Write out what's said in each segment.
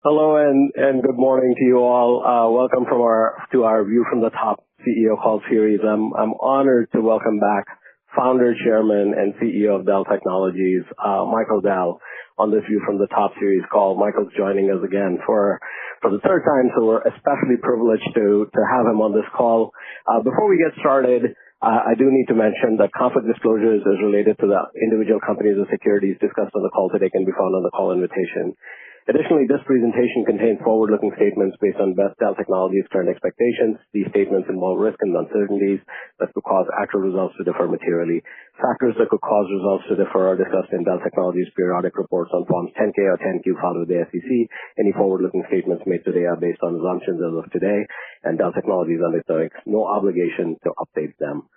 Hello and good morning to you all. Welcome to our View from the Top CEO Call series. I'm honored to welcome back Founder, Chairman, and CEO of Dell Technologies, Michael Dell, on this View from the Top series call. Michael's joining us again for the third time, so we're especially privileged to have him on this call. Before we get started, I do need to mention that conflict disclosures as related to the individual companies and securities discussed on the call today can be found on the call invitation. Additionally, this presentation contains forward-looking statements based on Dell Technologies' current expectations. These statements involve risks and uncertainties that could cause actual results to differ materially. Factors that could cause results to differ are discussed in Dell Technologies' periodic reports on Forms 10-K or 10-Q filed with the SEC. Any forward-looking statements made today are based on assumptions as of today, and Dell Technologies undertakes no obligation to update them.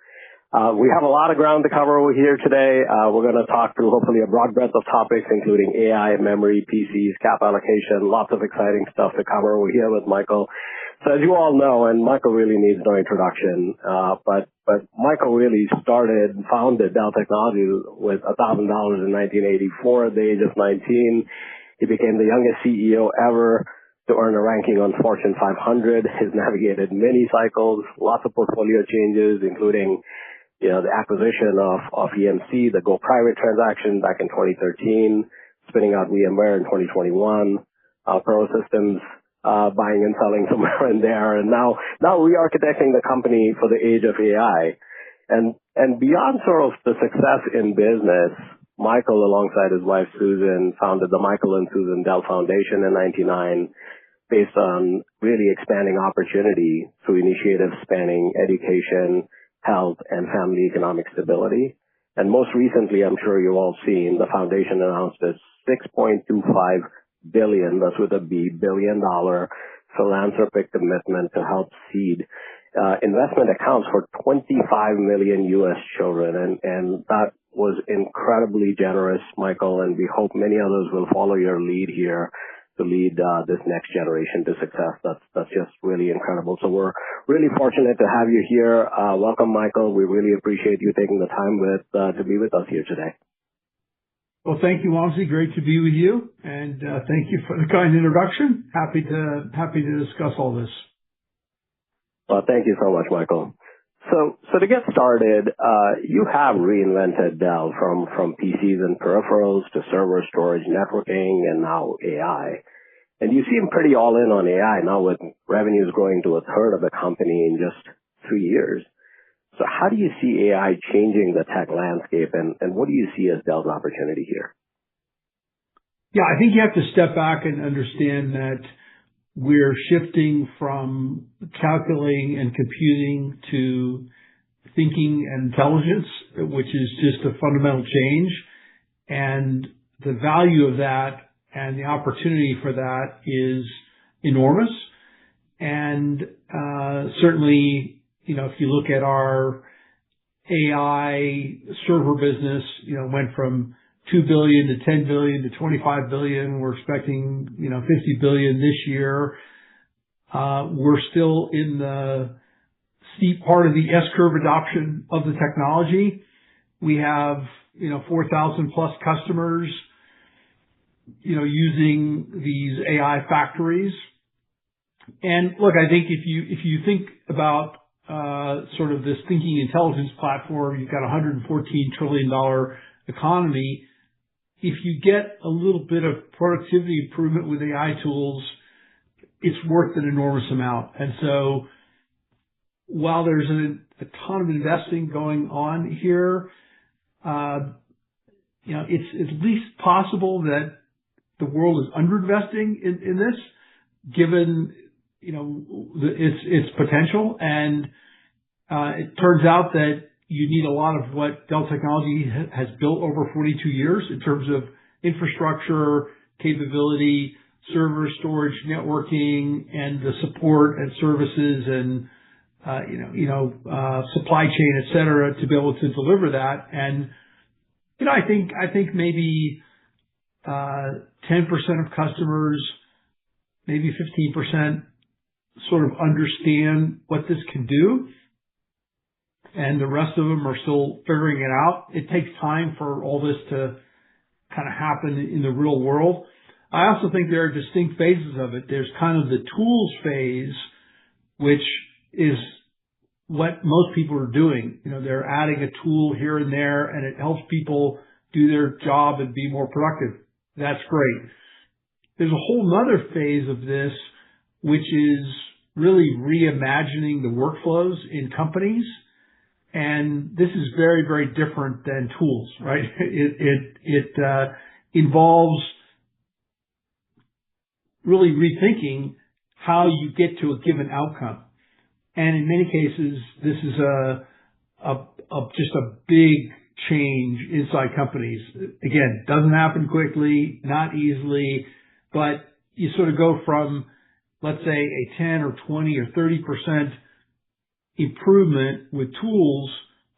We have a lot of ground to cover over here today. We're going to talk through hopefully a broad breadth of topics, including AI, memory, PCs, cap allocation, lots of exciting stuff to cover. We're here with Michael. So as you all know, and Michael really needs no introduction, but Michael really founded Dell Technologies with $1,000 in 1984 at the age of 19. He became the youngest CEO ever to earn a ranking on Fortune 500. He's navigated many cycles, lots of portfolio changes, including the acquisition of EMC, the go private transaction back in 2013, spinning out VMware in 2021, Pro Systems, buying and selling somewhere in there, and now re-architecting the company for the age of AI. And beyond sort of the success in business, Michael, alongside his wife Susan, founded the Michael and Susan Dell Foundation in '99, based on really expanding opportunity through initiatives spanning education, health, and family economic stability. And most recently, I'm sure you've all seen, the foundation announced a $6.25 billion, that's with a B, billion-dollar philanthropic commitment to help seed investment accounts for 25 million U.S. children. And that was incredibly generous, Michael, and we hope many others will follow your lead here to lead this next generation to success. That's just really incredible. So we're really fortunate to have you here. Welcome, Michael. We really appreciate you taking the time to be with us here today. Well, thank you, Wamsi. Great to be with you, and thank you for the kind introduction. Happy to discuss all this. Well, thank you so much, Michael. So to get started, you have reinvented Dell from PCs and peripherals to server storage, networking, and now AI. And you seem pretty all in on AI now, with revenues growing to a third of the company in just 3 years. So how do you see AI changing the tech landscape, and what do you see as Dell's opportunity here? Yeah, I think you have to step back and understand that we're shifting from calculating and computing to thinking and intelligence, which is just a fundamental change. And the value of that and the opportunity for that is enormous. And certainly, if you look at our AI server business, went from $2 billion to $10 billion to $25 billion. We're expecting, $50 billion this year. We're still in the steep part of the S-curve adoption of the technology. We have, 4,000 plus customers, using these AI factories. And look, I think if you think about sort of this thinking intelligence platform, you've got a $114 trillion economy. If you get a little bit of productivity improvement with AI tools, it's worth an enormous amount. And so while there's a ton of investing going on here, it's at least possible that the world is underinvesting in this, given, its potential. And it turns out that you need a lot of what Dell Technologies has built over 42 years in terms of infrastructure, capability, server storage, networking, and the support and services and, supply chain, et cetera, to be able to deliver that. And, I think maybe 10% of customers, maybe 15% sort of understand what this can do, and the rest of them are still figuring it out. It takes time for all this to kind of happen in the real world. I also think there are distinct phases of it. There's kind of the tools phase, which is what most people are doing. They're adding a tool here and there, and it helps people do their job and be more productive. That's great. There's a whole nother phase of this, which is really reimagining the workflows in companies. And this is very, very different than tools, right? It involves really rethinking how you get to a given outcome. And in many cases, this is just a big change inside companies. Again, doesn't happen quickly, not easily, but you sort of go from, let's say, a 10 or 20 or 30% improvement with tools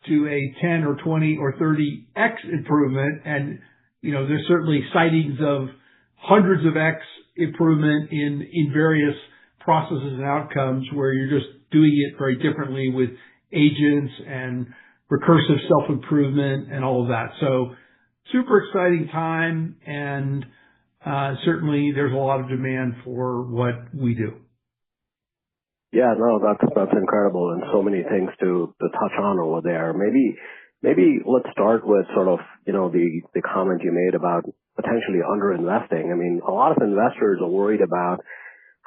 to a 10 or 20 or 30x improvement. And, there's certainly sightings of hundreds of X improvement in various processes and outcomes where you're just doing it very differently with agents and recursive self-improvement and all of that. So super exciting time, and certainly there's a lot of demand for what we do. Yeah, no, that's incredible, and so many things to touch on over there. Maybe let's start with sort of, the comment you made about potentially underinvesting. I mean, a lot of investors are worried about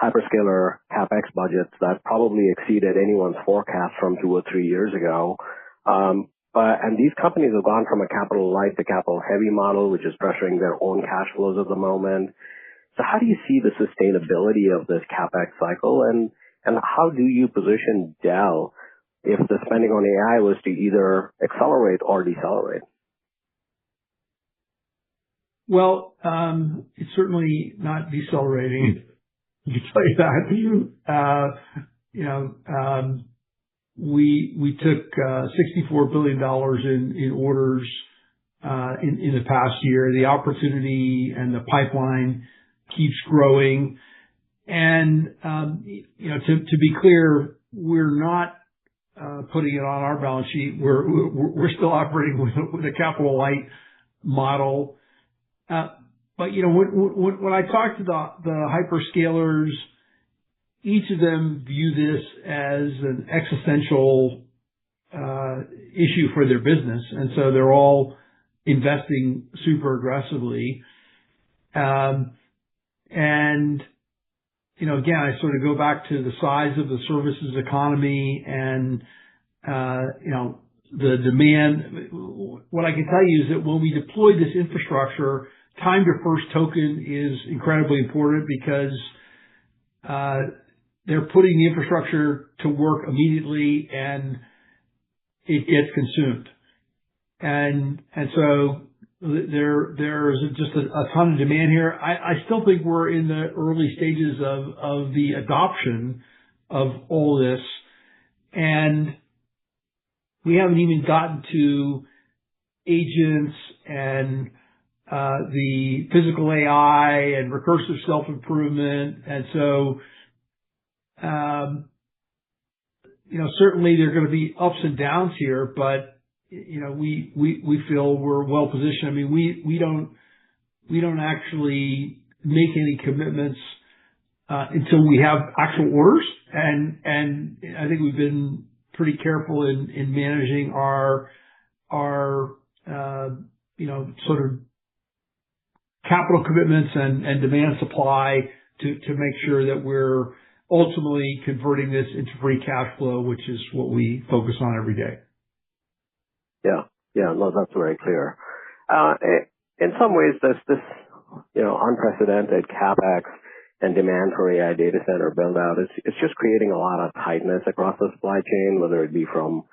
hyperscaler CapEx budgets that probably exceeded anyone's forecast from 2 or 3 years ago. And these companies have gone from a capital light to capital heavy model, which is pressuring their own cash flows at the moment. So how do you see the sustainability of this CapEx cycle, and how do you position Dell if the spending on AI was to either accelerate or decelerate? Well, it's certainly not decelerating. I can tell you that. We took $64 billion in orders in the past year. The opportunity and the pipeline keeps growing. And to be clear, we're not putting it on our balance sheet. We're still operating with a capital light model. But when I talk to the hyperscalers, each of them view this as an existential issue for their business, and so they're all investing super aggressively. And again, I sort of go back to the size of the services economy and the demand. What I can tell you is that when we deploy this infrastructure, time to first token is incredibly important because they're putting the infrastructure to work immediately and it gets consumed. And so there's just a ton of demand here. I still think we're in the early stages of the adoption of all this, and we haven't even gotten to agents and the physical AI and recursive self-improvement. And so, certainly there are going to be ups and downs here, but, we feel we're well positioned. I mean, we don't actually make any commitments, until we have actual orders. And I think we've been pretty careful in managing our sort of capital commitments and demand supply to make sure that we're ultimately converting this into free cash flow, which is what we focus on every day. Yeah, no, that's very clear. In some ways, this unprecedented CapEx and demand for AI data center build out, it's just creating a lot of tightness across the supply chain, whether it be from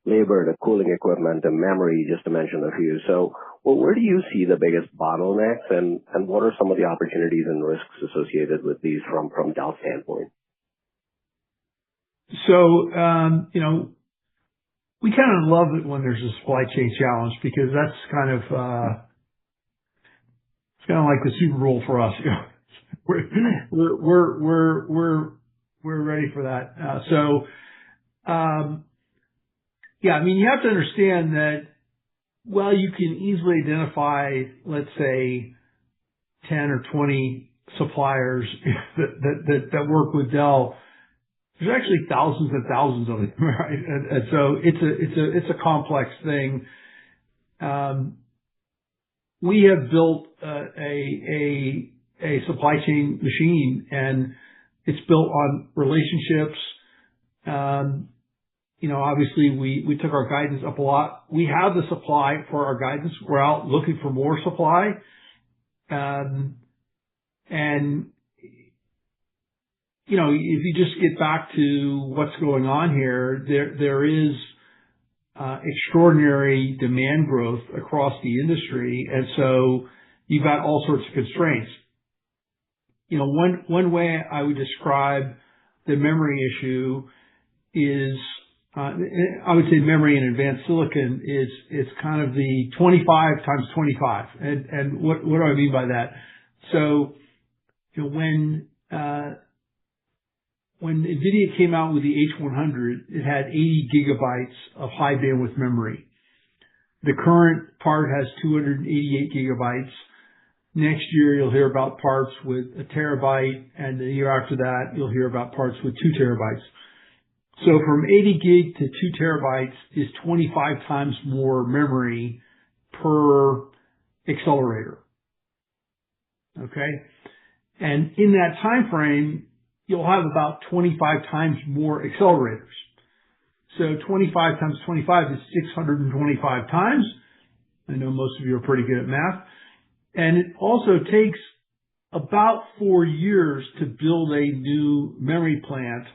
labor to cooling equipment to memory, just to mention a few. So, where do you see the biggest bottlenecks, and what are some of the opportunities and risks associated with these from Dell's standpoint? So, we kind of love it when there's a supply chain challenge because that's kind of, it's kind of like the Super Bowl for us. We're ready for that. Yeah, I mean, you have to understand that while you can easily identify, let's say, 10 or 20 suppliers that work with Dell. There's actually thousands and thousands of them, right? And so it's a complex thing. We have built a supply chain machine, and it's built on relationships. Obviously we took our guidance up a lot. We have the supply for our guidance. We're out looking for more supply. If you just get back to what's going on here, there is extraordinary demand growth across the industry, and so you've got all sorts of constraints. One way I would describe the memory issue is, I would say memory and advanced silicon is kind of the 25 times 25. And what do I mean by that? So, when NVIDIA came out with the H100, it had 80 gigabytes of high bandwidth memory. The current part has 288 gigabytes. Next year, you'll hear about parts with a terabyte, and the year after that, you'll hear about parts with 2 terabytes. So from 80 gig to 2 terabytes is 25 times more memory per accelerator. Okay? And in that time frame, you'll have about 25 times more accelerators. So 25 times 25 is 625 times. I know most of you are pretty good at math. And it also takes about 4 years to build a new memory plant,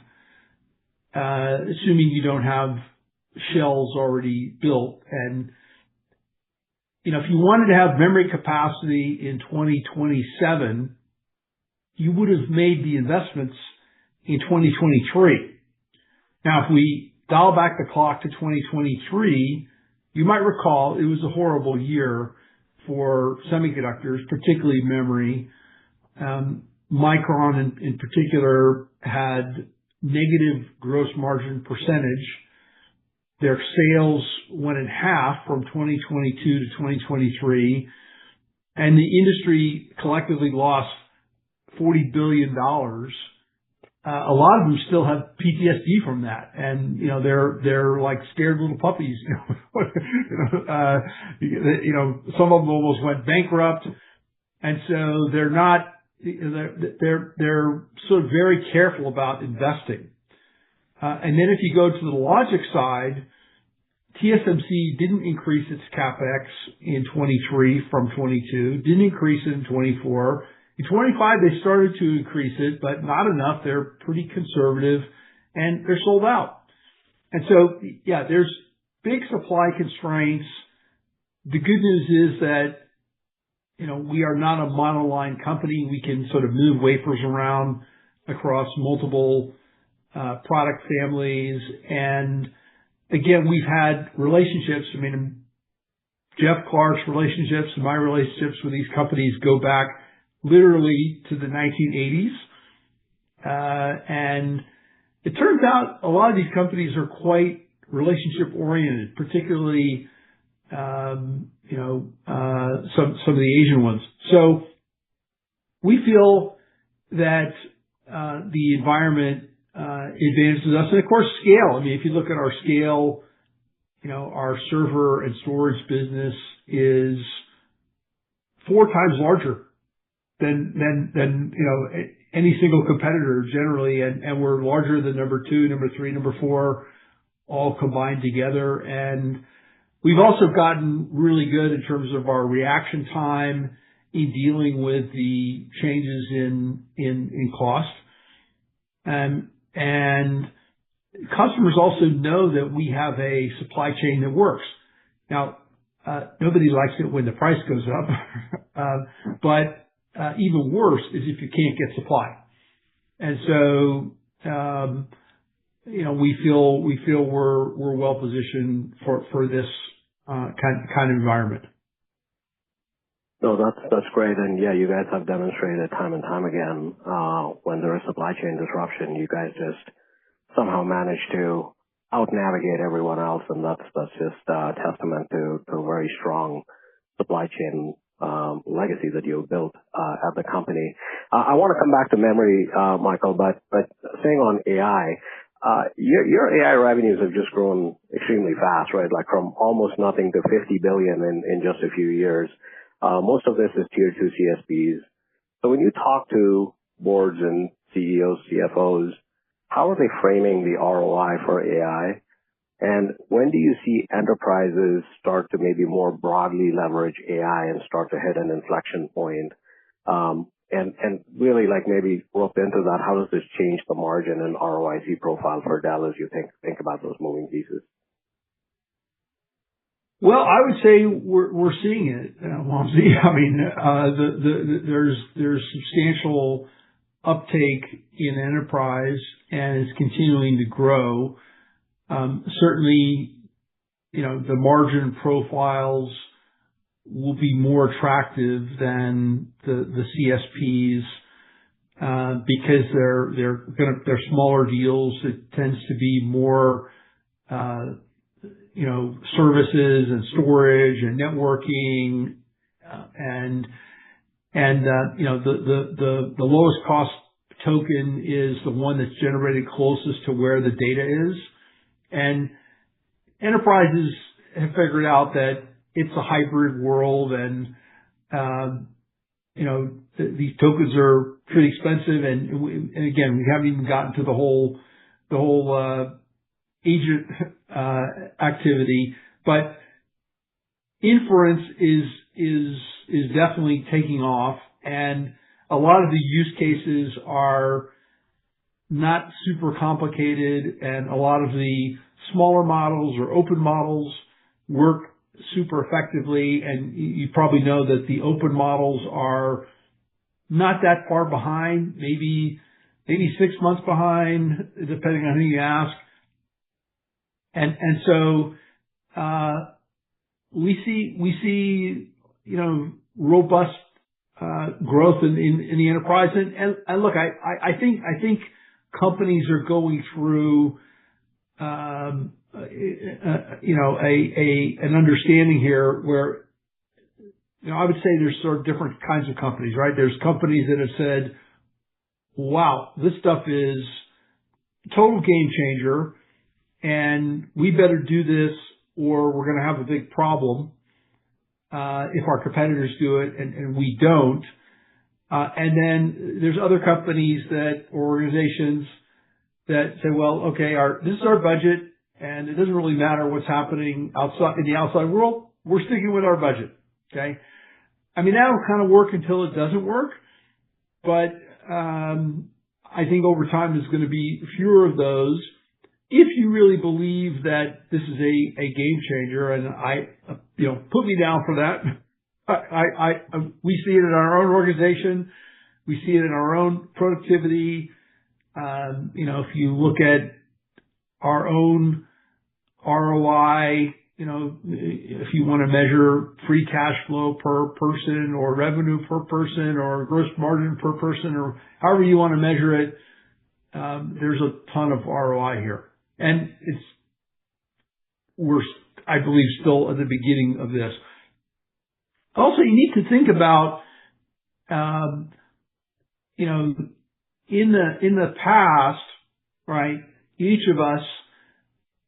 assuming you don't have shells already built. And, if you wanted to have memory capacity in 2027, you would have made the investments in 2023. Now, if we dial back the clock to 2023, you might recall it was a horrible year for semiconductors, particularly memory. Micron in particular had negative gross margin percentage. Their sales went in half from 2022 to 2023, and the industry collectively lost $40 billion. A lot of them still have PTSD from that, and they're like scared little puppies. Some of them almost went bankrupt, and so they're not. They're sort of very careful about investing. And then if you go to the logic side, TSMC didn't increase its CapEx in 23 from 22, didn't increase it in 24. In 25, they started to increase it, but not enough. They're pretty conservative, and they're sold out. And so, yeah, there's big supply constraints. The good news is that, we are not a monoline company. We can sort of move wafers around across multiple product families. And again, we've had relationships. Jeff Clark's relationships and my relationships with these companies go back literally to the 1980s. And it turns out a lot of these companies are quite relationship oriented, particularly, some of the Asian ones. So we feel that, the environment, advantages us. And of course, scale. If you look at our scale, our server and storage business is 4 times larger than any single competitor generally, and we're larger than number 2, number 3, number 4, all combined together. And we've also gotten really good in terms of our reaction time in dealing with the changes in cost. And customers also know that we have a supply chain that works. Now, nobody likes it when the price goes up, but even worse is if you can't get supply. And so, we feel we're well positioned for this kind of environment. No, that's great. And yeah, you guys have demonstrated time and time again, when there is supply chain disruption, you guys just somehow manage to out-navigate everyone else. And that's just a testament to a very strong supply chain legacy that you've built at the company. I want to come back to memory, Michael, but saying on AI, your AI revenues have just grown extremely fast, right? Like from almost nothing to 50 billion in just a few years. Most of this is tier 2 CSPs. So when you talk to boards and CEOs, CFOs, how are they framing the ROI for AI? And when do you see enterprises start to maybe more broadly leverage AI and start to hit an inflection point? And really like maybe rope into that, how does this change the margin and ROIC profile for Dell as you think about those moving pieces? Well, I would say we're seeing it, Wamsi. I mean, there's substantial uptake in enterprise, and it's continuing to grow. Certainly, the margin profiles will be more attractive than the CSPs because they're smaller deals. It tends to be more services and storage and networking, and the lowest cost token is the one that's generated closest to where the data is. And enterprises have figured out that it's a hybrid world, and these tokens are pretty expensive. And again, we haven't even gotten to the whole agent activity, but inference is definitely taking off, and a lot of the use cases are not super complicated, and a lot of the smaller models or open models work super effectively. And you probably know that the open models are not that far behind, maybe 6 months behind, depending on who you ask. And so we see robust growth in the enterprise. And look, I think companies are going through an understanding here where I would say there's sort of different kinds of companies, right? There's companies that have said, wow, this stuff is a total game changer, and we better do this or we're going to have a big problem if our competitors do it and we don't. And then there's other companies or organizations that say, well, okay, this is our budget, and it doesn't really matter what's happening in the outside world. We're sticking with our budget. Okay. I mean, that'll kind of work until it doesn't work, but I think over time there's going to be fewer of those. If you really believe that this is a game changer, and put me down for that. We see it in our own organization. We see it in our own productivity. If you look at our own ROI, if you want to measure free cash flow per person or revenue per person or gross margin per person or however you want to measure it, there's a ton of ROI here. And we're, I believe, still at the beginning of this. Also, you need to think about, in the past, right, each of us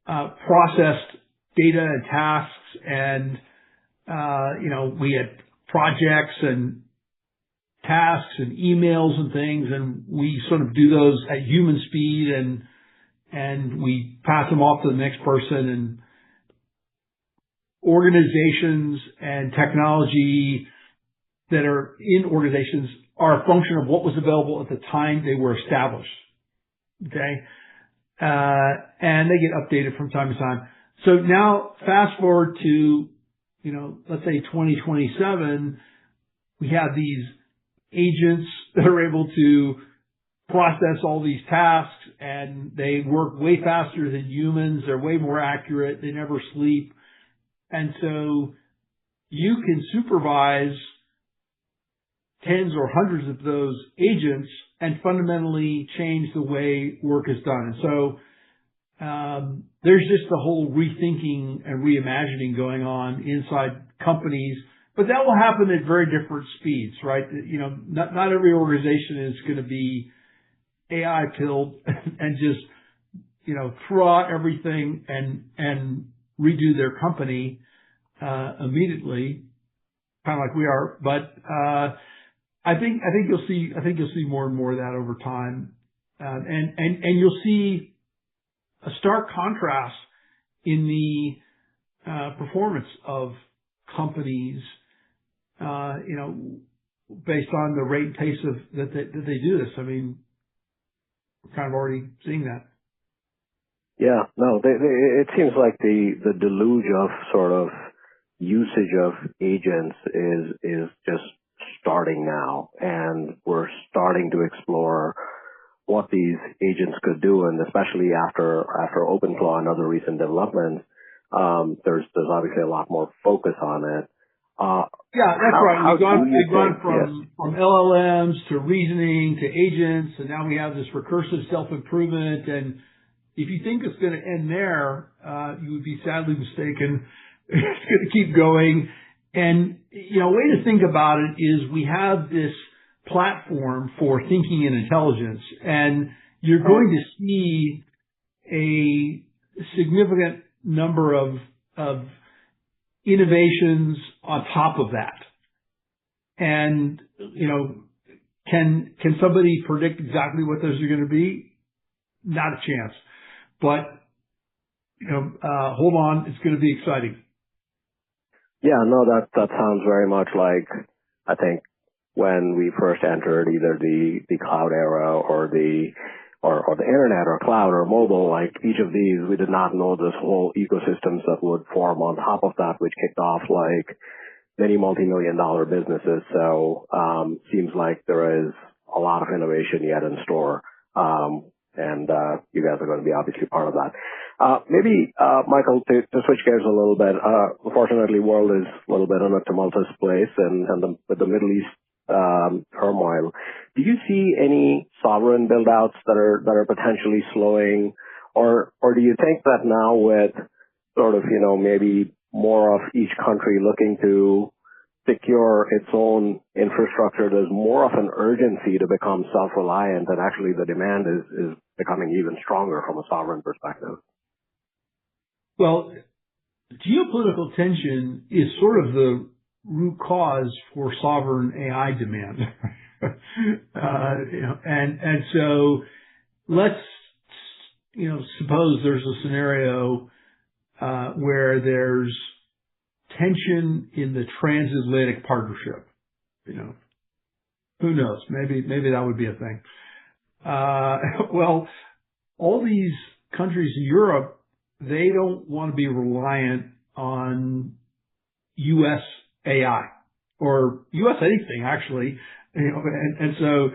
processed data and tasks, and we had projects and tasks and emails and things, and we sort of do those at human speed, and we pass them off to the next person. And organizations and technology that are in organizations are a function of what was available at the time they were established. Okay. And they get updated from time to time. So now fast forward to, let's say 2027, we have these agents that are able to process all these tasks, and they work way faster than humans. They're way more accurate. They never sleep. And so you can supervise tens or hundreds of those agents and fundamentally change the way work is done. And so there's just a whole rethinking and reimagining going on inside companies, but but that will happen at very different speeds, right? Not every organization is going to be AI pilled and just, throw out everything and redo their company, immediately, kind of like we are. But, I think you'll see more and more of that over time. And you'll see a stark contrast in the, performance of companies, based on the rate and pace that they do this. I mean, we're kind of already seeing that. Yeah, no, it seems like the deluge of sort of usage of agents is just starting now, and we're starting to explore what these agents could do, and especially after OpenClaw and other recent developments, there's obviously a lot more focus on it. Yeah, that's right. We've gone from LLMs to reasoning to agents, and now we have this recursive self-improvement. And if you think it's going to end there, you would be sadly mistaken. It's going to keep going. And, a way to think about it is we have this platform for thinking and intelligence, and you're going to see a significant number of innovations on top of that. And, can somebody predict exactly what those are going to be? Not a chance. But, hold on, it's going to be exciting. Yeah, no, that sounds very much like, I think, when we first entered either the cloud era or the internet or cloud or mobile, like each of these, we did not know this whole ecosystems that would form on top of that, which kicked off like many multi-million-dollar businesses. So, seems like there is a lot of innovation yet in store. And you guys are going to be obviously part of that. Maybe, Michael, to switch gears a little bit, unfortunately, world is a little bit in a tumultuous place, and with the Middle East turmoil. Do you see any sovereign build-outs that are potentially slowing, or do you think that now with sort of, maybe more of each country looking to secure its own infrastructure, there's more of an urgency to become self-reliant, and actually the demand is becoming even stronger from a sovereign perspective? Well, geopolitical tension is sort of the root cause for sovereign AI demand. And so let's, suppose there's a scenario where there's tension in the transatlantic partnership. Who knows? Maybe that would be a thing. Well, all these countries in Europe, they don't want to be reliant on U.S. AI or U.S. anything, actually. And so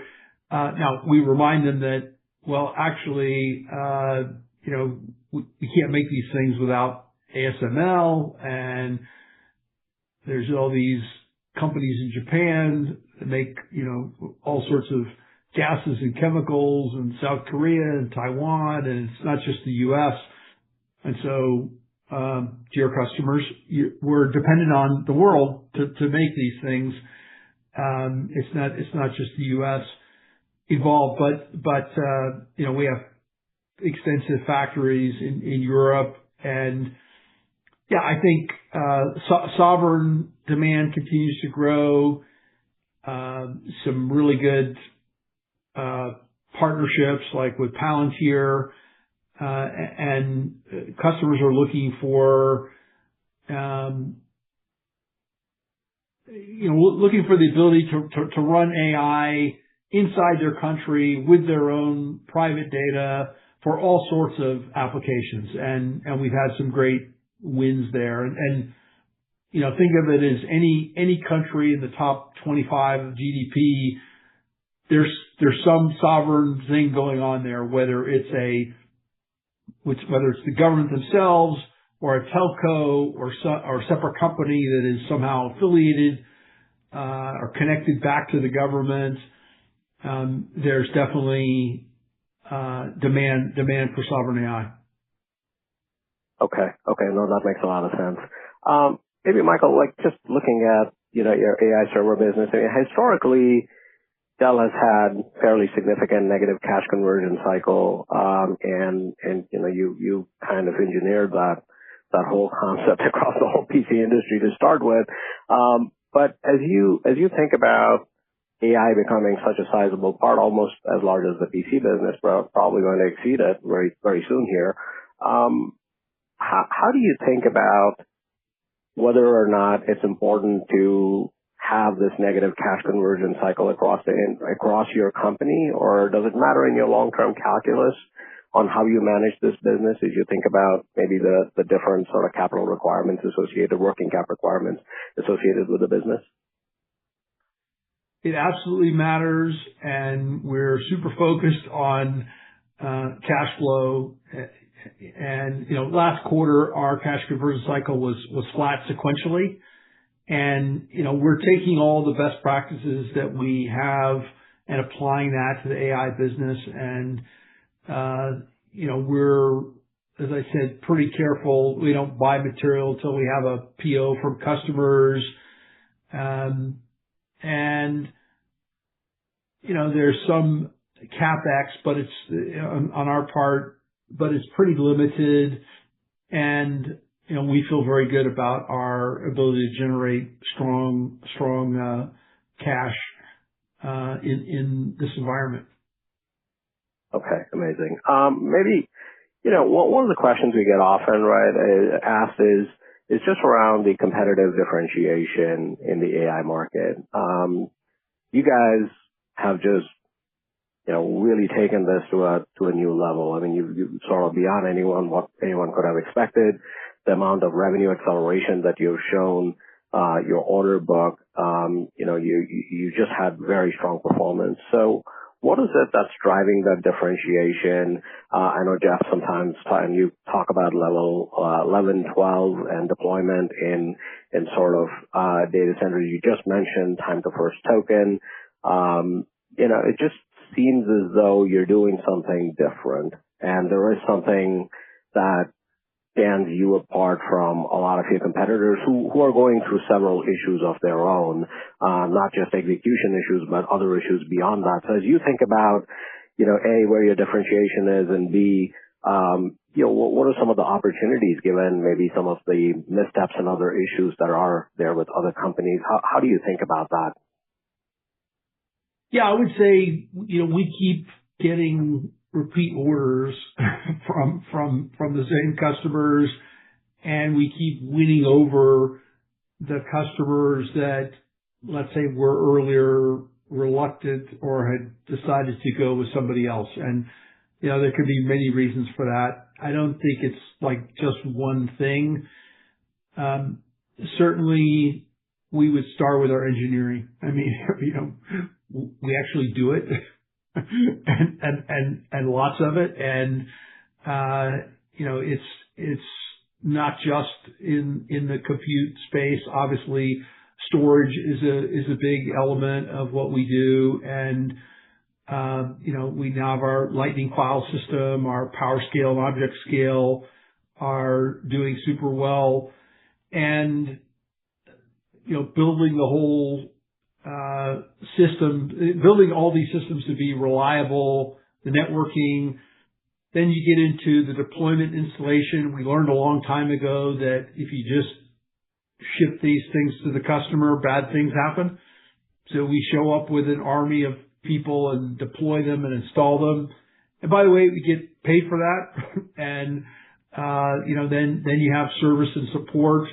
now we remind them that, well, actually, we can't make these things without ASML, and there's all these companies in Japan that make, all sorts of gases and chemicals, and South Korea and Taiwan, and it's not just the U.S. And so, dear customers, we're dependent on the world to make these things. It's not just the U.S. involved, but we have extensive factories in Europe, and yeah, I think sovereign demand continues to grow. Some really good partnerships, like with Palantir, and customers are looking for, looking for the ability to run AI inside their country with their own private data for all sorts of applications. And we've had some great wins there. And think of it as any country in the top 25 of GDP, there's some sovereign thing going on there, whether it's the government themselves or a telco or a separate company that is somehow affiliated or connected back to the government. There's definitely demand for sovereign AI. Okay. No, that makes a lot of sense. Maybe, Michael, like just looking at your AI server business. I mean, historically, Dell has had fairly significant negative cash conversion cycle, and you kind of engineered that whole concept across the whole PC industry to start with. But as you think about AI becoming such a sizable part, almost as large as the PC business, probably going to exceed it very, very soon here. How do you think about whether or not it's important to have this negative cash conversion cycle across your company, or does it matter in your long-term calculus on how you manage this business as you think about maybe the different sort of capital requirements associated, working cap requirements associated with the business? It absolutely matters, and we're super focused on cash flow. And last quarter, our cash conversion cycle was flat sequentially. And we're taking all the best practices that we have and applying that to the AI business. And we're, as I said, pretty careful. We don't buy material until we have a PO from customers. And there's some CapEx, but it's on our part, but it's pretty limited. And we feel very good about our ability to generate strong cash in this environment. Okay, amazing. Maybe one of the questions we get often asked is just around the competitive differentiation in the AI market. You guys have just really taken this to a new level. I mean, you sort of beyond what anyone could have expected. The amount of revenue acceleration that you've shown, your order book, you just had very strong performance. So what is it that's driving that differentiation? I know, Jeff, sometimes you talk about level 11, 12 and deployment in sort of data centers. You just mentioned time to first token. It just seems as though you're doing something different, and there is something that stands you apart from a lot of your competitors who are going through several issues of their own, not just execution issues, but other issues beyond that. So as you think about, A, where your differentiation is, and B, what are some of the opportunities given maybe some of the missteps and other issues that are there with other companies? How do you think about that? Yeah, I would say, we keep getting repeat orders from the same customers, and we keep winning over the customers that, let's say, were earlier reluctant or had decided to go with somebody else. And, there could be many reasons for that. I don't think it's like just one thing. Certainly we would start with our engineering. I mean, we actually do it and lots of it. And, it's not just in the compute space. Obviously, storage is a big element of what we do. And, we now have our Lightning file system, our PowerScale and Object Scale are doing super well. And, building the whole system, building all these systems to be reliable, the networking. Then you get into the deployment installation. We learned a long time ago that if you just ship these things to the customer, bad things happen. So we show up with an army of people and deploy them and install them. And by the way, we get paid for that. And, then you have service and support.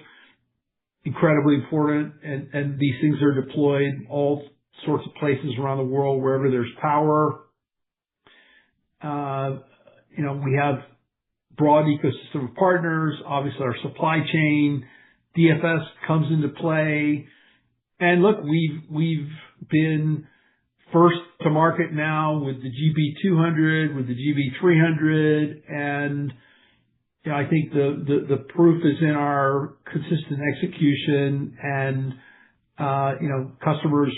Incredibly important, and these things are deployed all sorts of places around the world wherever there's power. We have broad ecosystem of partners. Obviously, our supply chain, DFS comes into play. And look, we've been first to market now with the GB200, with the GB300, and I think the proof is in our consistent execution and, customers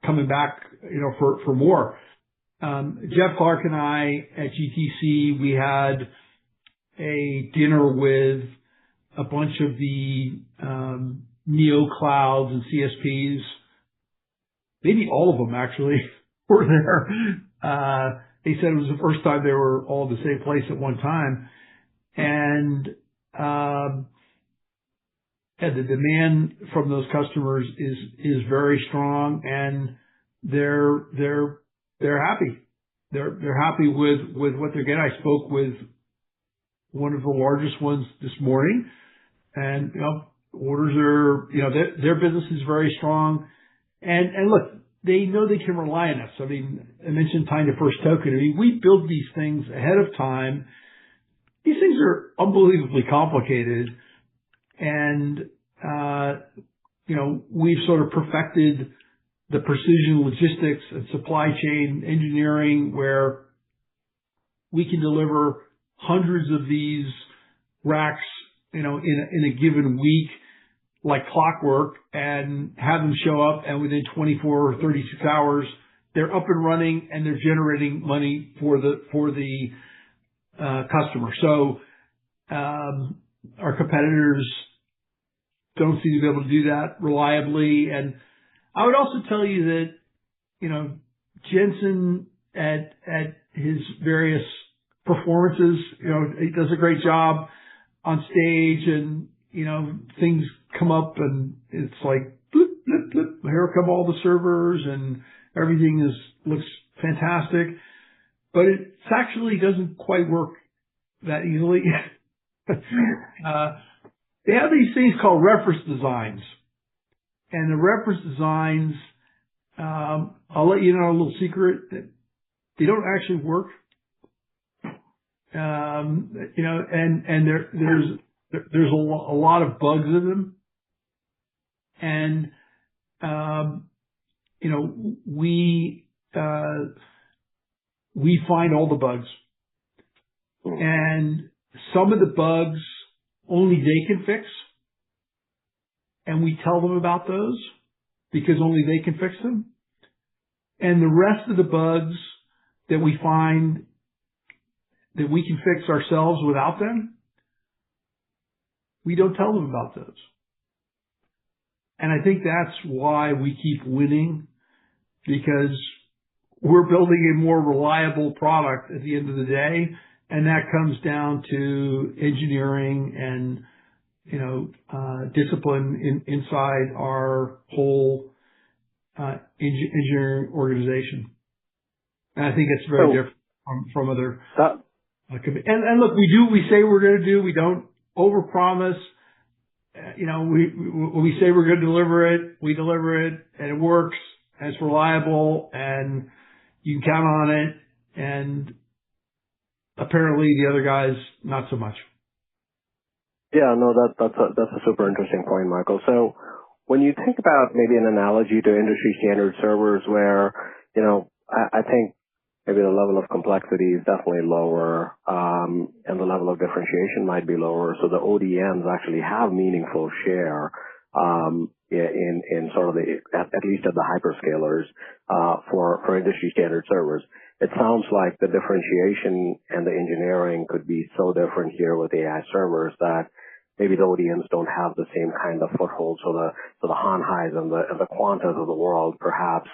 coming back, for more. Jeff Clark and I at GTC, we had a dinner with a bunch of the, neo clouds and CSPs. Maybe all of them actually were there. They said it was the first time they were all in the same place at one time. And the demand from those customers is very strong, and they're happy. They're happy with what they're getting. I spoke with one of the largest ones this morning, and orders are, their business is very strong. And look, they know they can rely on us. I mean, I mentioned time to first token. I mean, we build these things ahead of time. These things are unbelievably complicated, and we've sort of perfected the precision logistics and supply chain engineering where we can deliver hundreds of these racks, in a given week, like clockwork, and have them show up, and within 24 or 36 hours, they're up and running and they're generating money for the customer. So, our competitors don't seem to be able to do that reliably. And I would also tell you that, Jensen at his various performances, he does a great job on stage, and, things come up and it's like, bloop, bloop, bloop. Here come all the servers and everything looks fantastic, but it actually doesn't quite work that easily. They have these things called reference designs, and the reference designs, I'll let you know a little secret, that they don't actually work. And there's a lot of bugs in them. And, we find all the bugs, and some of the bugs only they can fix. And we tell them about those because only they can fix them. And the rest of the bugs that we find that we can fix ourselves without them, we don't tell them about those. And I think that's why we keep winning, because we're building a more reliable product at the end of the day. And that comes down to engineering and, discipline inside our whole engineering organization. And I think it's very different from other. And look, we say we're going to do. We don't overpromise. When we say we're going to deliver it, we deliver it, and it works, and it's reliable, and you can count on it. And apparently, the other guys not so much. Yeah, no, that's a super interesting point, Michael. So when you think about maybe an analogy to industry standard servers where, I think maybe the level of complexity is definitely lower, and the level of differentiation might be lower. So the ODMs actually have meaningful share, in sort of at least at the hyperscalers, for industry standard servers. It sounds like the differentiation and the engineering could be so different here with AI servers that maybe the ODMs don't have the same kind of foothold. So the Hanhais and the Quantas of the world perhaps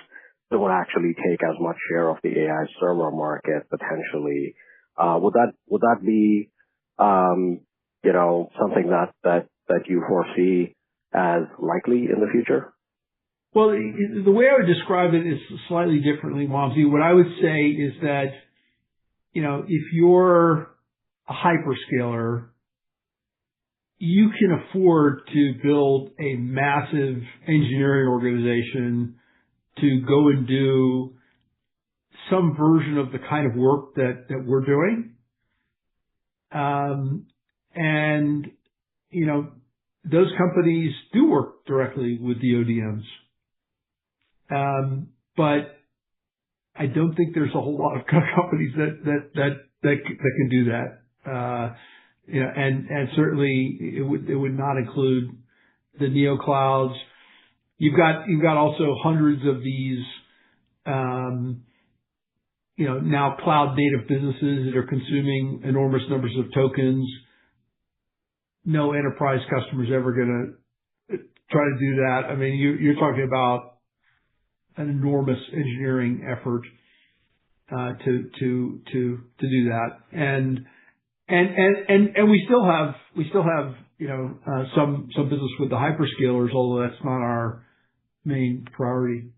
don't actually take as much share of the AI server market potentially. Would that be, something that you foresee as likely in the future? Well, the way I would describe it is slightly differently, Wamsi. What I would say is that, if you're a hyperscaler, you can afford to build a massive engineering organization to go and do some version of the kind of work that we're doing. And, those companies do work directly with the ODMs. But I don't think there's a whole lot of companies that can do that. And certainly it would not include the neo clouds. You've got also hundreds of these, now cloud native businesses that are consuming enormous numbers of tokens. No enterprise customer is ever going to try to do that. I mean, you're talking about an enormous engineering effort to do that. And we still have some business with the hyperscalers, although that's not our main priority.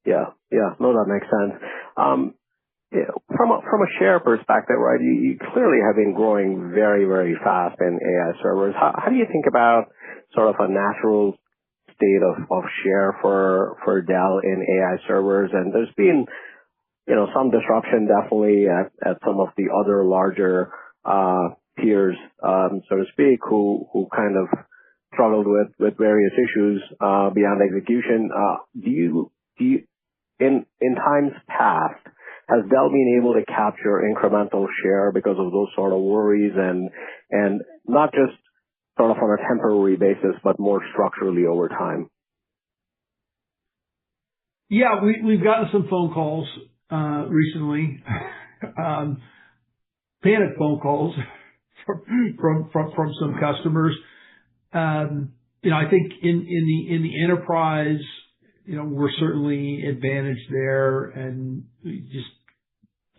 Yeah. No, that makes sense. From a share perspective, right? You clearly have been growing very, very fast in AI servers. How do you think about sort of a natural state of share for Dell in AI servers? And there's been some disruption definitely at some of the other larger peers, so to speak, who kind of struggled with various issues beyond execution. Do you in times past, has Dell been able to capture incremental share because of those sort of worries and not just sort of on a temporary basis, but more structurally over time? Yeah, we've gotten some phone calls recently, panic phone calls from some customers. I think in the enterprise, we're certainly advantaged there, and we just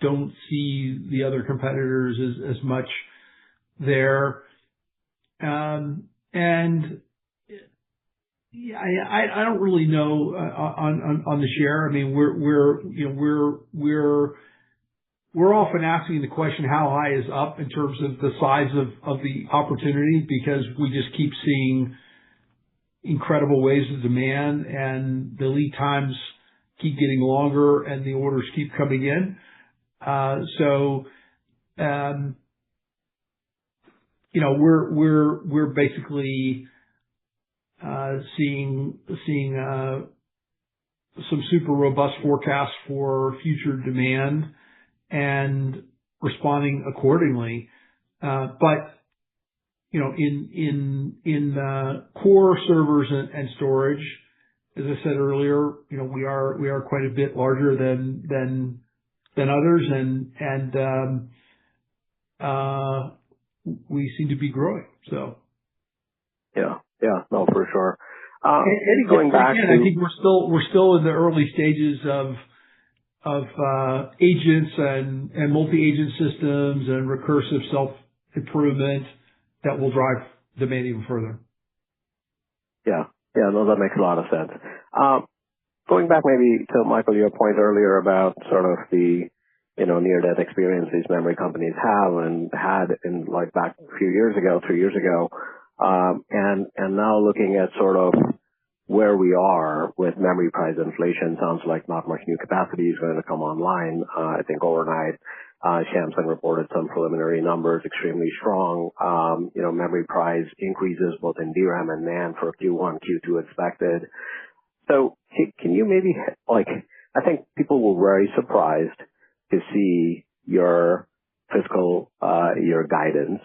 don't see the other competitors as much there. And yeah, I don't really know on the share. I mean, we're often asking the question, how high is up in terms of the size of the opportunity, because we just keep seeing incredible waves of demand, and the lead times keep getting longer and the orders keep coming in. We're basically seeing some super robust forecasts for future demand and responding accordingly. But in core servers and storage, as I said earlier, we are quite a bit larger than others, and we seem to be growing. So yeah, no, for sure. And going back again, to, I think we're still in the early stages of agents and multi-agent systems and recursive self-improvement that will drive demand even further. Yeah, no, that makes a lot of sense. Going back maybe to, Michael, your point earlier about sort of the near-death experience these memory companies have and had in back a few years ago, 2 years ago, and now looking at sort of where we are with memory price inflation, sounds like not much new capacity is going to come online. I think overnight, Samsung reported some preliminary numbers, extremely strong. Memory price increases both in DRAM and NAND for Q1, Q2 expected. So can you maybe, I think people were very surprised to see your fiscal year guidance,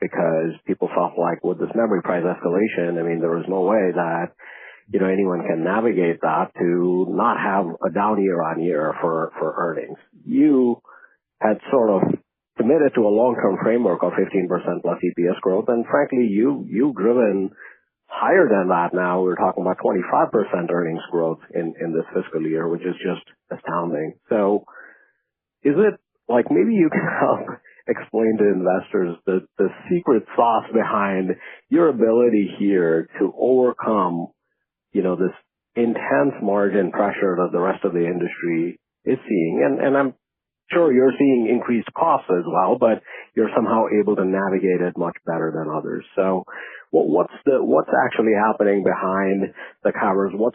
because people felt like with this memory price escalation, I mean, there was no way that anyone can navigate that to not have a down year on year for earnings. You had sort of committed to a long-term framework of 15% plus EPS growth, and frankly, you've driven higher than that now. We're talking about 25% earnings growth in this fiscal year, which is just astounding. So is it maybe you can help explain to investors the secret sauce behind your ability here to overcome, this intense margin pressure that the rest of the industry is seeing. And I'm sure you're seeing increased costs as well, but you're somehow able to navigate it much better than others. So what's actually happening behind the covers? What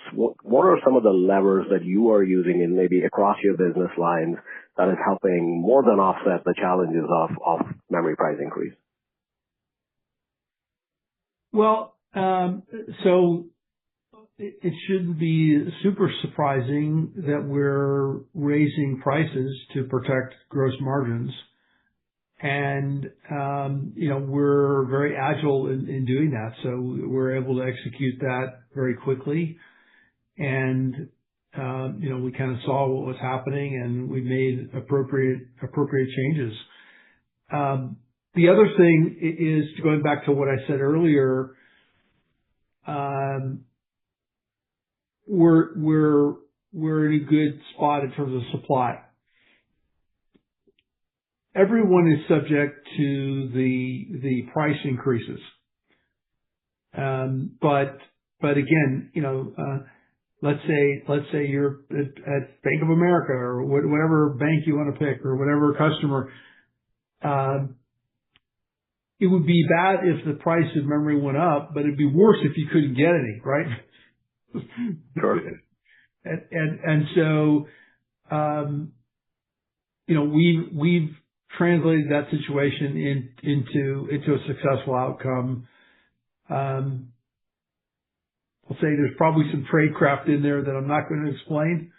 are some of the levers that you are using in maybe across your business lines that is helping more than offset the challenges of memory price increase? Well, so it shouldn't be super surprising that we're raising prices to protect gross margins. And, we're very agile in doing that. So we're able to execute that very quickly. And, we kind of saw what was happening and we made appropriate changes. The other thing is, going back to what I said earlier, we're in a good spot in terms of supply. Everyone is subject to the price increases. But again, let's say you're at Bank of America or whatever bank you want to pick or whatever customer. It would be bad if the price of memory went up, but it'd be worse if you couldn't get any, right? Sure. And so, we've translated that situation into a successful outcome. I'll say there's probably some tradecraft in there that I'm not going to explain,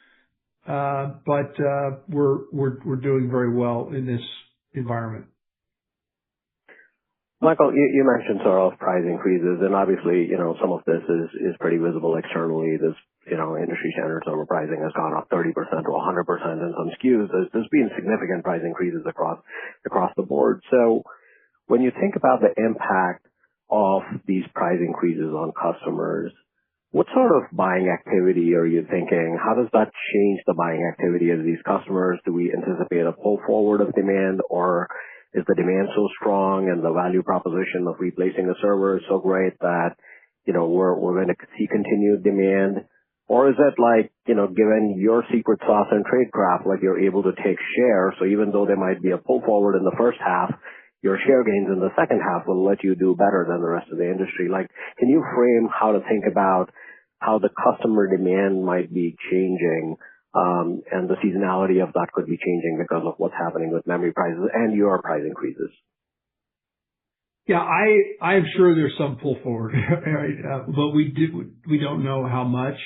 but we're doing very well in this environment. Michael, you mentioned sort of price increases, and obviously, some of this is pretty visible externally. This, industry standard server pricing has gone up 30% to 100% in some SKUs. There's been significant price increases across the board. So when you think about the impact of these price increases on customers, what sort of buying activity are you thinking? How does that change the buying activity of these customers? Do we anticipate a pull forward of demand, or is the demand so strong and the value proposition of replacing a server is so great that, we're going to see continued demand? Or is it like, given your secret sauce and tradecraft, like you're able to take share, so even though there might be a pull forward in the first half, your share gains in the second half will let you do better than the rest of the industry? Like, can you frame how to think about how the customer demand might be changing, and the seasonality of that could be changing because of what's happening with memory prices and your price increases? Yeah, I'm sure there's some pull forward, right? But we don't know how much.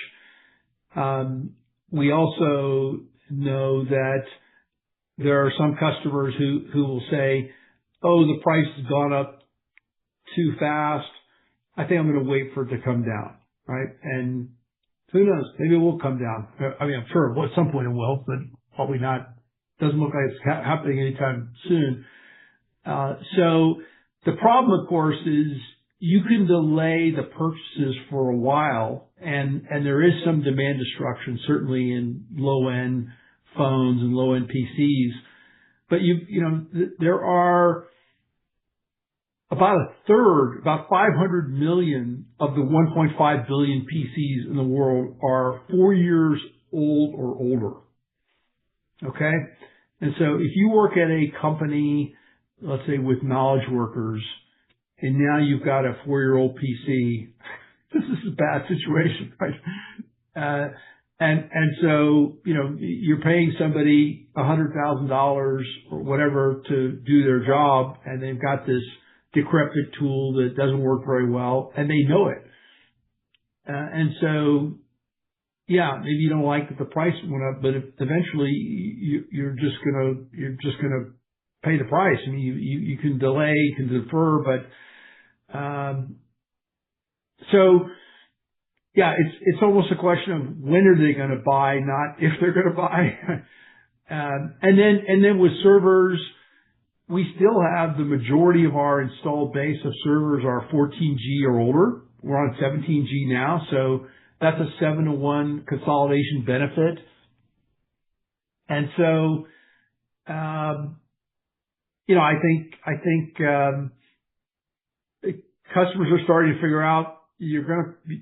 We also know that there are some customers who will say, "Oh, the price has gone up too fast. I think I'm going to wait for it to come down," right? And who knows? Maybe it will come down. I mean, I'm sure at some point it will, but probably not. Doesn't look like it's happening anytime soon. So the problem, of course, is you can delay the purchases for a while, and there is some demand destruction, certainly in low-end phones and low-end PCs. But there are about a third, about 500 million of the 1.5 billion PCs in the world are 4 years old or older. Okay? And so if you work at a company, let's say with knowledge workers, and now you've got a 4-year-old PC, this is a bad situation, right? And so, you're paying somebody $100,000 or whatever to do their job, and they've got this decrepit tool that doesn't work very well, and they know it. And so, yeah, maybe you don't like that the price went up, but eventually you're just gonna pay the price. I mean, you can delay, you can defer, but so yeah, it's almost a question of when are they going to buy, not if they're going to buy. And then with servers, we still have the majority of our installed base of servers are 14G or older. We're on 17G now, so that's a 7-to-1 consolidation benefit. And so, I think customers are starting to figure out you're going to,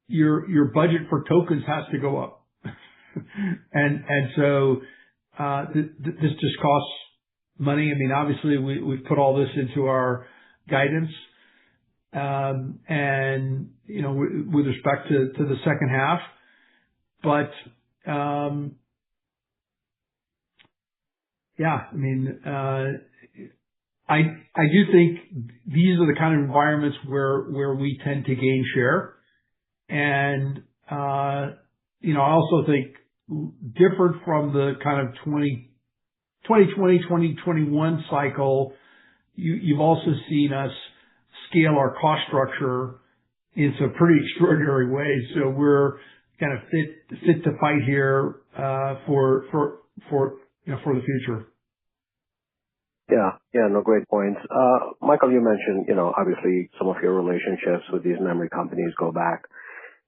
your budget for tokens has to go up, and so this just costs money. I mean, obviously we've put all this into our guidance, and with respect to the second half, but yeah, I mean, I do think these are the kind of environments where we tend to gain share, and I also think different from the kind of 2020, 2021 cycle, you've also seen us scale our cost structure in some pretty extraordinary ways. So we're kind of fit to fight here for the future. No, great points. Michael, you mentioned, obviously some of your relationships with these memory companies go back,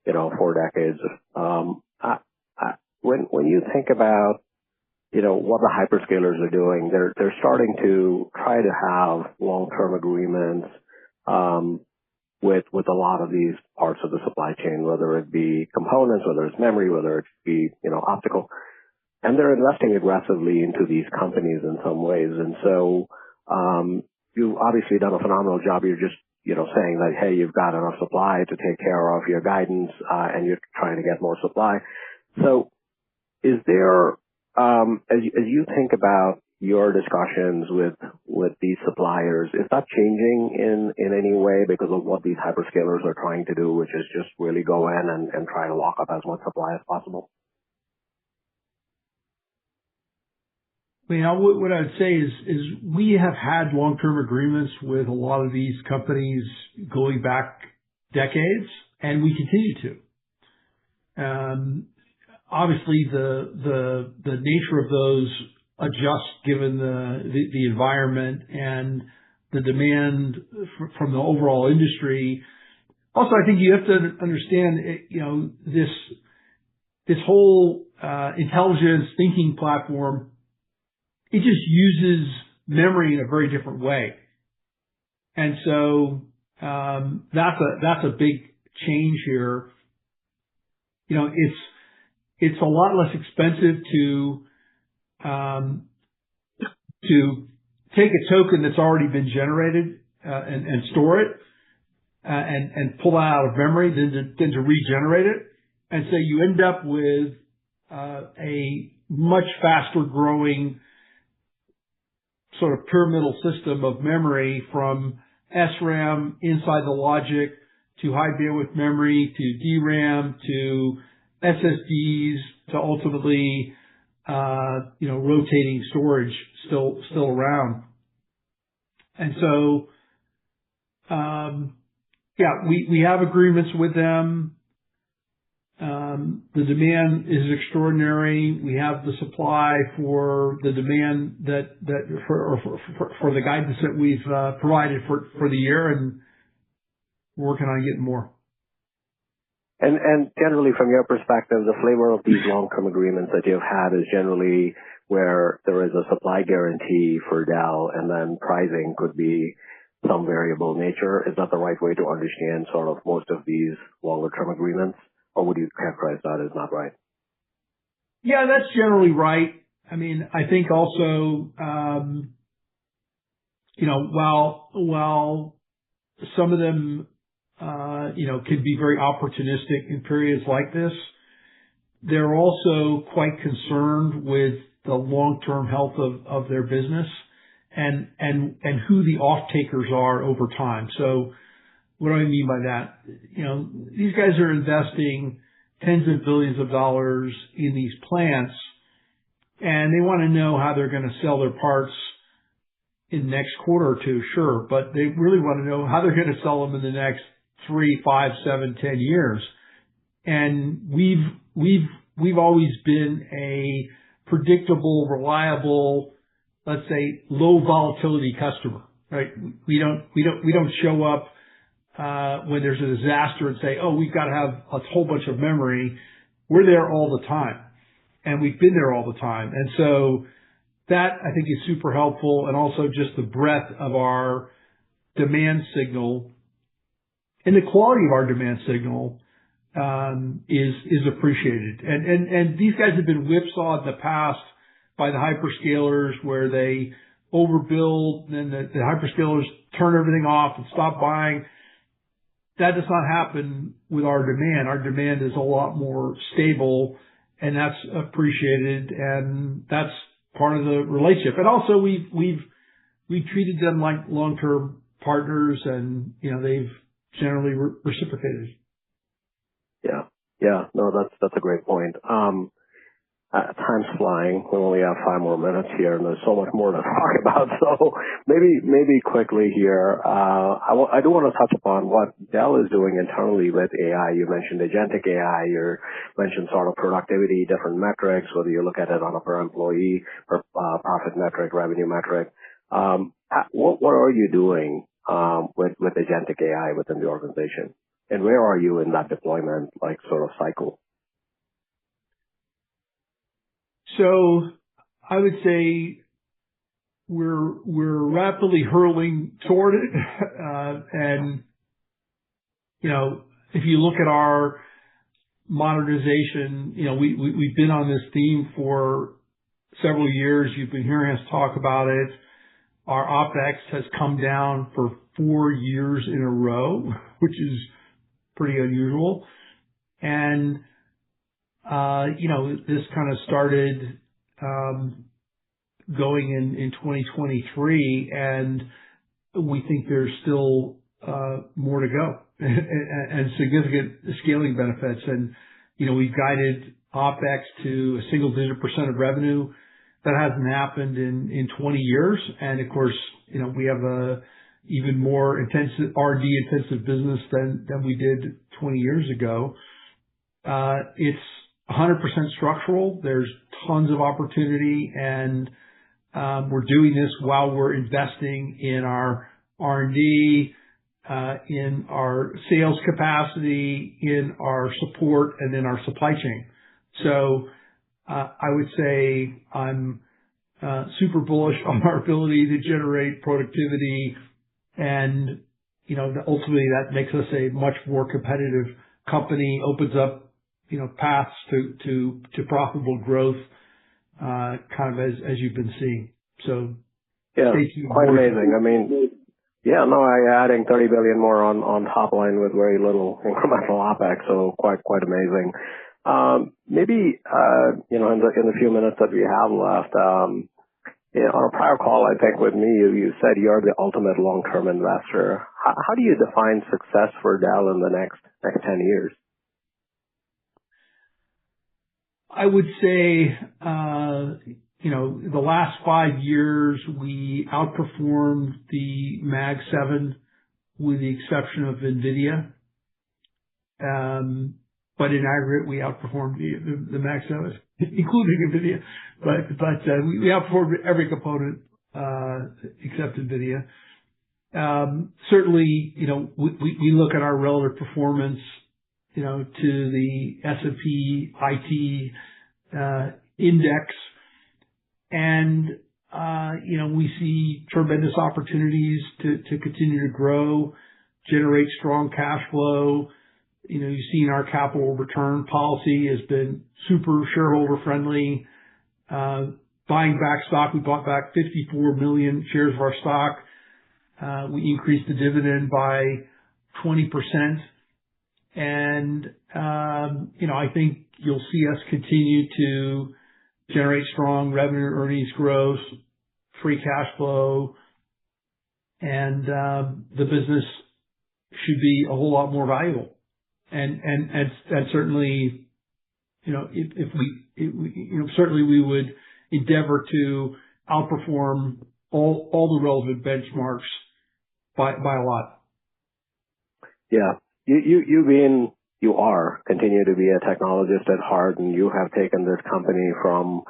4 decades. When you think about, what the hyperscalers are doing, they're starting to try to have long-term agreements, with a lot of these parts of the supply chain, whether it be components, whether it's memory, whether it be, optical. And they're investing aggressively into these companies in some ways. And so, you've obviously done a phenomenal job. You're just, saying that, hey, you've got enough supply to take care of your guidance, and you're trying to get more supply. So is there, as you think about your discussions with these suppliers, is that changing in any way because of what these hyperscalers are trying to do, which is just really go in and try to lock up as much supply as possible? What I'd say is we have had long-term agreements with a lot of these companies going back decades, and we continue to. Obviously, the nature of those adjusts given the environment and the demand from the overall industry. Also, I think you have to understand, this whole intelligence thinking platform. It just uses memory in a very different way. And so, that's a big change here. It's a lot less expensive to take a token that's already been generated, and store it, and pull that out of memory than to regenerate it. And so you end up with, a much faster growing sort of pyramidal system of memory from SRAM inside the logic to high bandwidth memory to DRAM to SSDs to ultimately, rotating storage still around. And so, we have agreements with them. The demand is extraordinary. We have the supply for the demand for the guidance that we've provided for the year, and we're working on getting more. And generally, from your perspective, the flavor of these long-term agreements that you've had is generally where there is a supply guarantee for Dell, and then pricing could be some variable nature. Is that the right way to understand sort of most of these longer-term agreements? Or would you characterize that as not right? Yeah, that's generally right. I mean, I think also, while some of them, could be very opportunistic in periods like this, they're also quite concerned with the long-term health of their business and who the off-takers are over time. So, what do I mean by that? These guys are investing tens of billions of dollars in these plants, and they want to know how they're going to sell their parts in the next quarter or two, sure, but they really want to know how they're going to sell them in the next 3, 5, 7, 10 years. And we've always been a predictable, reliable, let's say, low volatility customer, right? We don't show up when there's a disaster and say, oh, we've got to have a whole bunch of memory. We're there all the time, and we've been there all the time. And so that, I think, is super helpful, and also just the breadth of our demand signal and the quality of our demand signal is appreciated. And these guys have been whipsawed in the past by the hyperscalers where they overbuild, and the hyperscalers turn everything off and stop buying. That does not happen with our demand. Our demand is a lot more stable, and that's appreciated, and that's part of the relationship. And also, we've treated them like long-term partners, and they've generally reciprocated. Yeah. No, that's a great point. Time's flying. We only have 5 more minutes here, and there's so much more to talk about. So maybe quickly here, I do want to touch upon what Dell is doing internally with AI. You mentioned agentic AI. You mentioned sort of productivity, different metrics, whether you look at it on a per employee, per profit metric, revenue metric. What are you doing with agentic AI within the organization, and where are you in that deployment sort of cycle? So I would say we're rapidly hurling toward it, and if you look at our modernization, we've been on this theme for several years. You've been hearing us talk about it. Our OpEx has come down for 4 years in a row, which is pretty unusual. And, this kind of started, going in 2023, and we think there's still, more to go and significant scaling benefits. And, we've guided OpEx to a single digit % of revenue. That hasn't happened in 20 years. And of course, we have a even more intensive R&D intensive business than we did 20 years ago. It's 100% structural. There's tons of opportunity, and we're doing this while we're investing in our R&D, in our sales capacity, in our support, and in our supply chain. So I would say I'm super bullish on our ability to generate productivity, and ultimately that makes us a much more competitive company, opens up paths to profitable growth, kind of as you've been seeing. So yeah, stay tuned. Quite amazing. I mean, adding 30 billion more on top line with very little incremental OpEx, so quite amazing. Maybe in the few minutes that we have left, on a prior call, I think with me, you said you're the ultimate long-term investor. How do you define success for Dell in the next 10 years? I would say, the last 5 years, we outperformed the Mag 7 with the exception of NVIDIA. But in aggregate, we outperformed the Mag 7, including NVIDIA. But we outperformed every component, except NVIDIA. Certainly, we look at our relative performance, to the S&P IT index, and we see tremendous opportunities to continue to grow, generate strong cash flow. You've seen our capital return policy has been super shareholder friendly. Buying back stock, we bought back 54 million shares of our stock. We increased the dividend by 20%. And, I think you'll see us continue to generate strong revenue, earnings growth, free cash flow, and the business should be a whole lot more valuable. And certainly, certainly we would endeavor to outperform all the relevant benchmarks by a lot. Yeah. You continue to be a technologist at heart, and you have taken this company from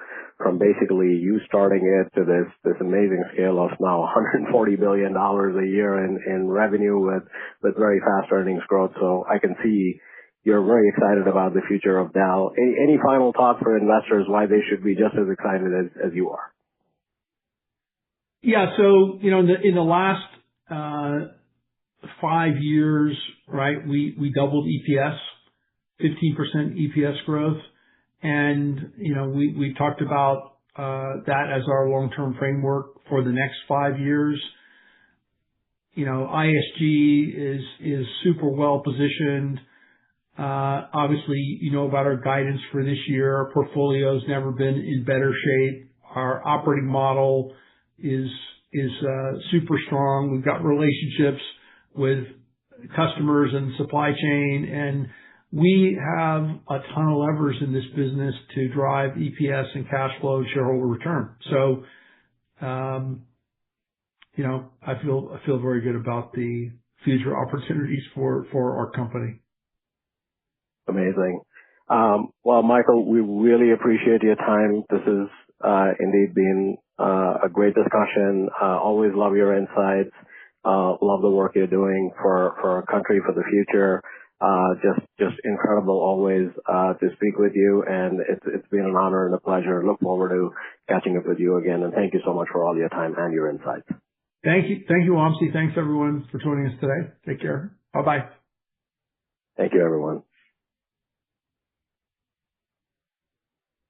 basically you starting it to this amazing scale of now $140 billion a year in revenue with very fast earnings growth. So I can see you're very excited about the future of Dell. Any final thoughts for investors why they should be just as excited as you are? Yeah. So, in the last 5 years, right, we doubled EPS, 15% EPS growth. And, we talked about that as our long-term framework for the next 5 years. ISG is super well positioned. Obviously, about our guidance for this year. Our portfolio's never been in better shape. Our operating model is super strong. We've got relationships with customers and supply chain, and we have a ton of levers in this business to drive EPS and cash flow and shareholder return. So, I feel very good about the future opportunities for our company. Amazing. Well, Michael, we really appreciate your time. This is indeed been a great discussion. Always love your insights. Love the work you're doing for our country, for the future. Just incredible always to speak with you, and it's been an honor and a pleasure. Look forward to catching up with you again, and thank you so much for all your time and your insights. Thank you, Wamsi. Thanks everyone for joining us today. Take care. Bye-bye. Thank you, everyone.